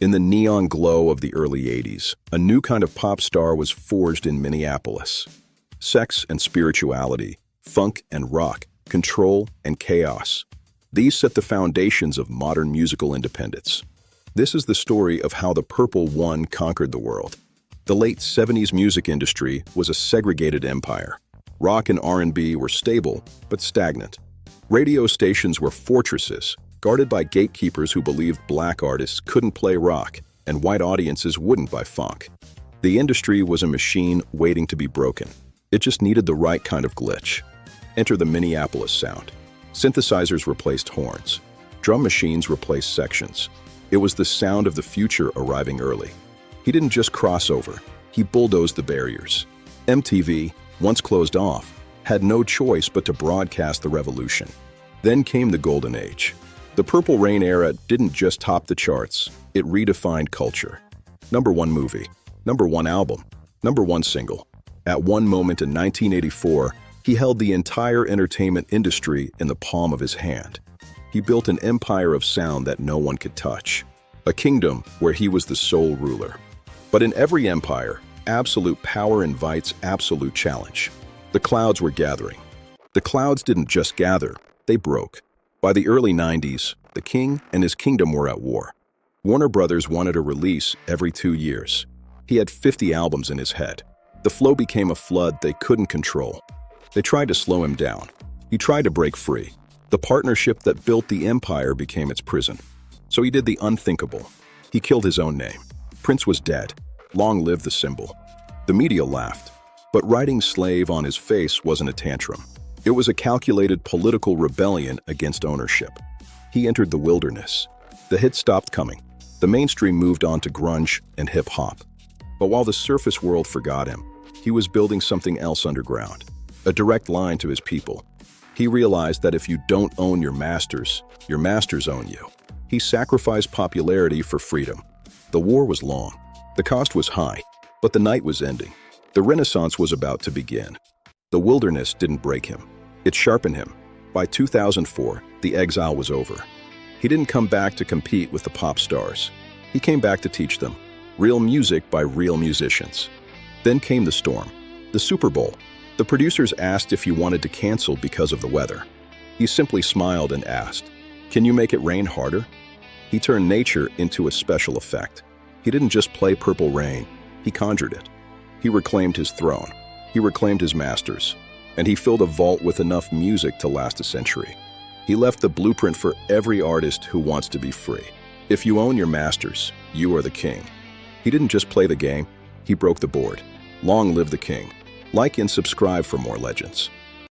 In the neon glow of the early 80s, a new kind of pop star was forged in Minneapolis. Sex and spirituality, funk and rock, control and chaos. These set the foundations of modern musical independence. This is the story of how the Purple One conquered the world. The late 70s music industry was a segregated empire. Rock and R&B were stable, but stagnant. Radio stations were fortresses, guarded by gatekeepers who believed black artists couldn't play rock and white audiences wouldn't buy funk. The industry was a machine waiting to be broken. It just needed the right kind of glitch. Enter the Minneapolis sound. Synthesizers replaced horns. Drum machines replaced sections. It was the sound of the future arriving early. He didn't just cross over, he bulldozed the barriers. MTV, once closed off, had no choice but to broadcast the revolution. Then came the Golden Age. The Purple Rain era didn't just top the charts, it redefined culture. #1 movie, #1 album, #1 single. At one moment in 1984, he held the entire entertainment industry in the palm of his hand. He built an empire of sound that no one could touch, a kingdom where he was the sole ruler. But in every empire, absolute power invites absolute challenge. The clouds were gathering. The clouds didn't just gather, they broke. By the early 90s, the king and his kingdom were at war. Warner Brothers wanted a release every 2 years. He had 50 albums in his head. The flow became a flood they couldn't control. They tried to slow him down. He tried to break free. The partnership that built the empire became its prison. So he did the unthinkable. He killed his own name. Prince was dead. Long live the symbol. The media laughed. But writing slave on his face wasn't a tantrum. It was a calculated political rebellion against ownership. He entered the wilderness. The hits stopped coming. The mainstream moved on to grunge and hip-hop. But while the surface world forgot him, he was building something else underground, a direct line to his people. He realized that if you don't own your masters own you. He sacrificed popularity for freedom. The war was long. The cost was high, but the night was ending. The Renaissance was about to begin. The wilderness didn't break him. It sharpened him. By 2004, the exile was over. He didn't come back to compete with the pop stars. He came back to teach them real music by real musicians. Then came the storm, the Super Bowl. The producers asked if he wanted to cancel because of the weather. He simply smiled and asked, "Can you make it rain harder?" He turned nature into a special effect. He didn't just play Purple Rain, he conjured it. He reclaimed his throne. He reclaimed his masters. And he filled a vault with enough music to last a century. He left the blueprint for every artist who wants to be free. If you own your masters, you are the king. He didn't just play the game, he broke the board. Long live the king. Like and subscribe for more legends.